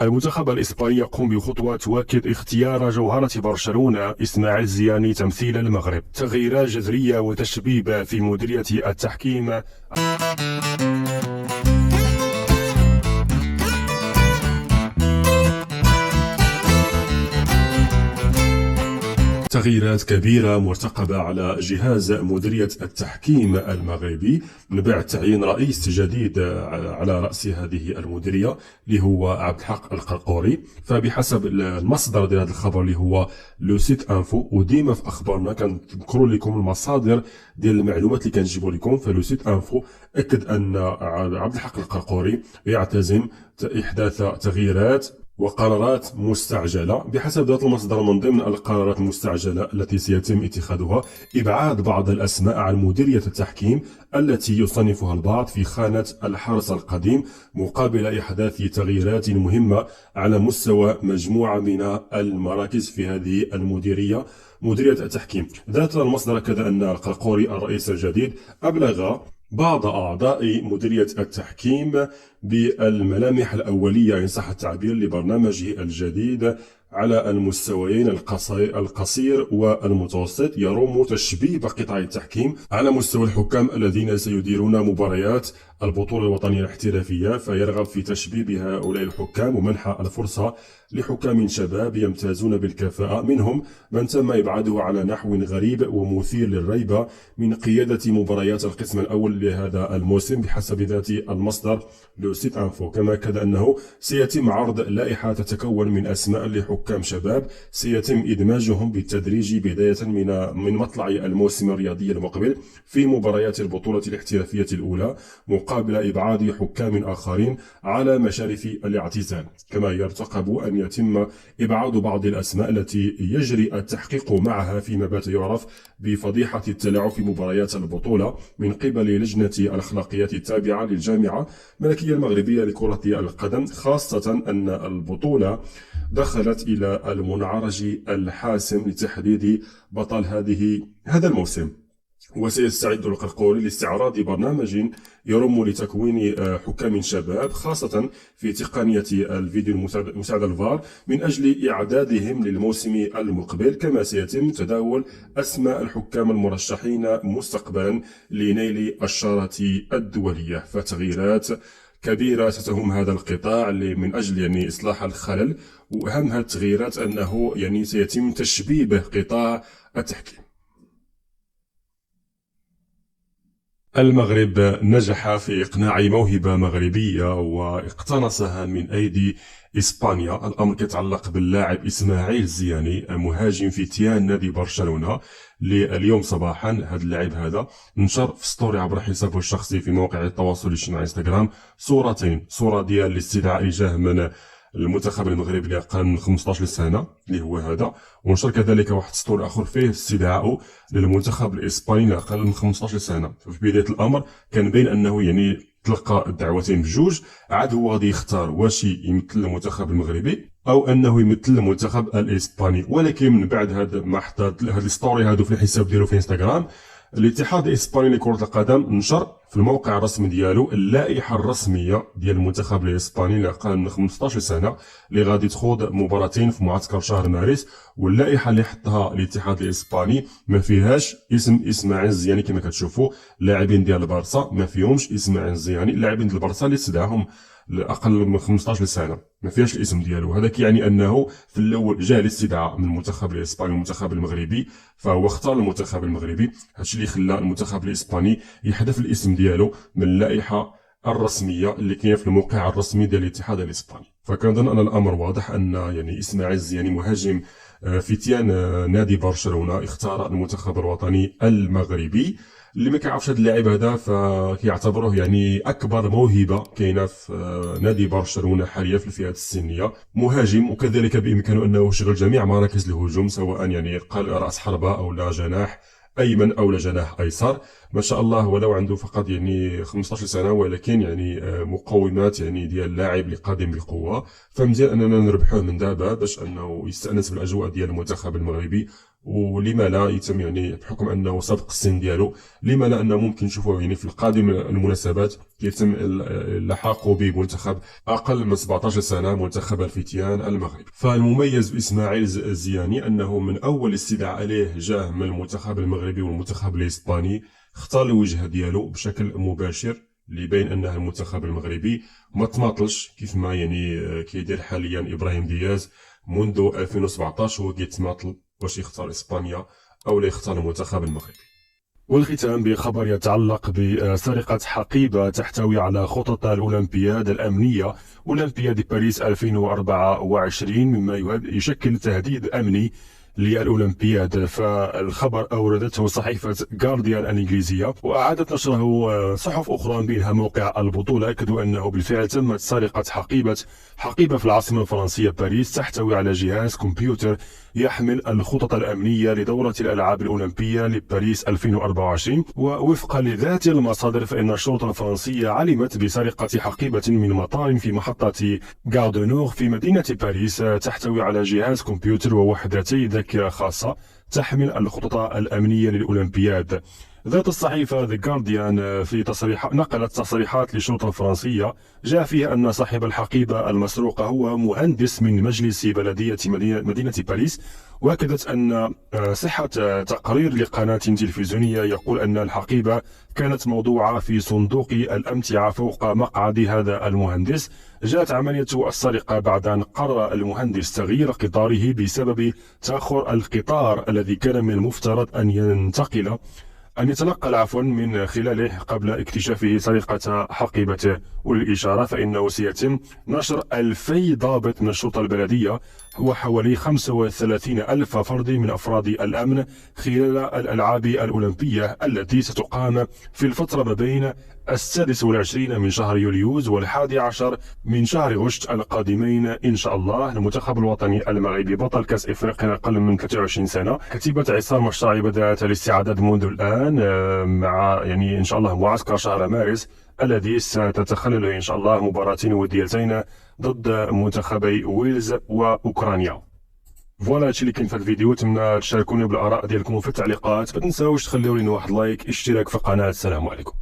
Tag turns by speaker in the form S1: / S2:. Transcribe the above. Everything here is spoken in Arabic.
S1: المنتخب الإسباني يقوم بخطوة تؤكد اختيار جوهرة برشلونة إسماعيل الزياني تمثيل المغرب. تغييرات جذرية وتشبيب في مديرية التحكيم. تغييرات كبيرة مرتقبة على جهاز مديرية التحكيم المغربي من بعد تعيين رئيس جديد على رأس هذه المديرية اللي هو عبد الحق القرقوري. فبحسب المصدر ديال هذا الخبر اللي هو لو سيت انفو، وديما في اخبارنا كنذكروا لكم المصادر ديال المعلومات اللي كنجيبوا لكم، فلو سيت انفو اكد ان عبد الحق القرقوري يعتزم احداث تغييرات وقرارات مستعجلة. بحسب ذات المصدر، من ضمن القرارات المستعجلة التي سيتم اتخاذها إبعاد بعض الأسماء عن مديرية التحكيم التي يصنفها البعض في خانة الحرس القديم، مقابل إحداث تغييرات مهمة على مستوى مجموعة من المراكز في هذه المديرية، مديرية التحكيم. ذات المصدر كذا أن القرقوري الرئيس الجديد أبلغ بعض أعضاء مديرية التحكيم بالملامح الأولية إن صح التعبير لبرنامجه الجديد على المستويين القصير والمتوسط، يروم تشبيب قطاع التحكيم على مستوى الحكام الذين سيديرون مباريات البطولة الوطنية الاحترافية، فيرغب في تشبيب هؤلاء الحكام ومنح الفرصة لحكام شباب يمتازون بالكفاءة، منهم من تم إبعاده على نحو غريب ومثير للريبة من قيادة مباريات القسم الأول لهذا الموسم بحسب ذات المصدر لو سيت انفو. كما أكد أنه سيتم عرض لائحة تتكون من أسماء لحكام شباب سيتم إدماجهم بالتدريج بداية من مطلع الموسم الرياضي المقبل في مباريات البطولة الاحترافية الأولى، مقابل إبعاد حكام آخرين على مشارف الاعتزال. كما يرتقب أن يتم إبعاد بعض الأسماء التي يجري التحقيق معها فيما بات يعرف بفضيحة التلاعب في مباريات البطولة من قبل لجنة الأخلاقيات التابعة للجامعة الملكية المغربية لكرة القدم، خاصة أن البطولة دخلت إلى المنعرج الحاسم لتحديد بطل هذا الموسم. وسيستعد القرقوري لاستعراض برنامج يرم لتكوين حكام شباب، خاصة في تقنية الفيديو المساعد الفار، من أجل إعدادهم للموسم المقبل. كما سيتم تداول أسماء الحكام المرشحين مستقبلا لنيل الشارة الدولية. فتغييرات كبيرة ستهم هذا القطاع من أجل إصلاح الخلل، وأهم هذه التغييرات أنه سيتم تشبيب قطاع التحكيم. المغرب نجح في إقناع موهبة مغربية واقتنصها من أيدي إسبانيا. الأمر يتعلق باللاعب إسماعيل الزياني، مهاجم فتيان نادي برشلونة. اليوم صباحا هذا اللاعب هذا نشر في ستوري عبر حسابه الشخصي في موقع التواصل الاجتماعي انستغرام صورتين، صورة ديال الاستدعاء اللي جاه من المنتخب المغربي اللي أقل من 15 سنة اللي هو هذا، ونشر كذلك واحد ستوري آخر فيه استدعاءه للمنتخب الإسباني اللي أقل من 15 سنة. في بداية الأمر كان بين أنه تلقى الدعوتين بجوج، عاد هو غادي يختار واش يمثل المنتخب المغربي أو أنه يمثل المنتخب الإسباني. ولكن من بعد ما حط هذا الستوري هذا في الحساب ديالو في انستغرام، الاتحاد الإسباني لكرة القدم نشر في الموقع الرسمي ديالو اللائحة الرسمية ديال المنتخب الإسباني اللي أقل من 15 سنة اللي غادي تخوض مباراتين في معسكر شهر مارس. واللائحة اللي حطها الاتحاد الإسباني ما فيهاش اسم إسماعيل الزياني كما كتشوفوا. لاعبين ديال البارسا ما فيهمش إسماعيل الزياني، لاعبين ديال البارسا اللي استدعاهم لأقل من 15 سنة ما فيهاش الاسم ديالو. هذا يعني أنه في الأول جاء الاستدعاء من المنتخب الإسباني والمنتخب المغربي، فهو اختار المنتخب المغربي. هادشي اللي خلى المنتخب الإسباني يحذف الاسم ديالو من اللائحة الرسمية اللي كاينه في الموقع الرسمي ديال الاتحاد الإسباني. فكنظن أن الأمر واضح أن إسماعيل الزياني مهاجم فتيان نادي برشلونة اختار المنتخب الوطني المغربي. اللي ما كيعرفش هذا اللاعب هذا فكيعتبروه اكبر موهبه كاينه في نادي برشلونه حاليا في الفئات السنيه، مهاجم وكذلك بامكانه انه يشغل جميع مراكز الهجوم، سواء راس حربه او لا جناح ايمن او لا جناح ايسر. ما شاء الله ولو عنده فقط 15 سنه، ولكن مقومات ديال اللاعب اللي قادم بقوه. فمزيان اننا نربحوه من دابا باش انه يستانس بالاجواء ديال المنتخب المغربي ولما لا يتم يعني بحكم انه سبق السن ديالو، لما لا انه ممكن نشوفوه يعني في القادم المناسبات يتم اللحاق بمنتخب اقل من 17 سنه، منتخب الفتيان المغربي. فالمميز باسماعيل الزياني انه من اول استدعاء عليه جاه من المنتخب المغربي والمنتخب الاسباني اختار الوجهه ديالو بشكل مباشر، اللي يبين انه المنتخب المغربي ما تماطلش كيف ما يعني كيدير حاليا ابراهيم دياز منذ 2017 هو كيتماطل واش يختار اسبانيا او لا يختار المنتخب المغربي. والختام بخبر يتعلق بسرقة حقيبة تحتوي على خطط الأولمبياد الأمنية، أولمبياد باريس 2024، مما يشكل تهديد أمني للأولمبياد. فالخبر أوردته صحيفة جارديان الإنجليزية، وأعادت نشره صحف أخرى بينها موقع البطولة، أكدوا أنه بالفعل تمت سرقة حقيبة في العاصمة الفرنسية باريس تحتوي على جهاز كمبيوتر يحمل الخطط الأمنية لدورة الألعاب الأولمبية لباريس 2024. ووفقا لذات المصادر فإن الشرطة الفرنسية علمت بسرقة حقيبة من مطار في محطة غار دو نور في مدينة باريس تحتوي على جهاز كمبيوتر ووحدتي ذاكرة خاصة تحمل الخطط الأمنية للأولمبياد. ذات الصحيفة The Guardian في نقلت تصريحات للشرطة الفرنسية جاء فيها أن صاحب الحقيبة المسروقة هو مهندس من مجلس بلدية مدينة باريس، وأكدت أن صحة تقرير لقناة تلفزيونية يقول أن الحقيبة كانت موضوعة في صندوق الأمتعة فوق مقعد هذا المهندس. جاءت عملية السرقة بعد أن قرر المهندس تغيير قطاره بسبب تأخر القطار الذي كان من المفترض أن يتنقل من خلاله قبل اكتشافه سرقة حقيبته. وللإشارة فإنه سيتم نشر 2000 ضابط من الشرطة البلدية وحوالي 35,000 فرد من أفراد الأمن خلال الألعاب الأولمبية التي ستقام في الفترة ما بين 26 من شهر يوليوز و11 من شهر غشت القادمين إن شاء الله. المنتخب الوطني المغربي بطل كأس إفريقيا أقل من 23 سنة. كتيبة عصام الشرعي بدأت الاستعداد منذ الآن مع يعني إن شاء الله معسكر شهر مارس الذي ستتخلله إن شاء الله مباراتين وديتين ضد منتخبي ويلز وأوكرانيا. فوالا هادشي اللي كاين في الفيديو، نتمنى تشاركوني بالآراء ديالكم في التعليقات، ما تنساوش تخليو لنا واحد لايك، اشتراك في القناة. السلام عليكم.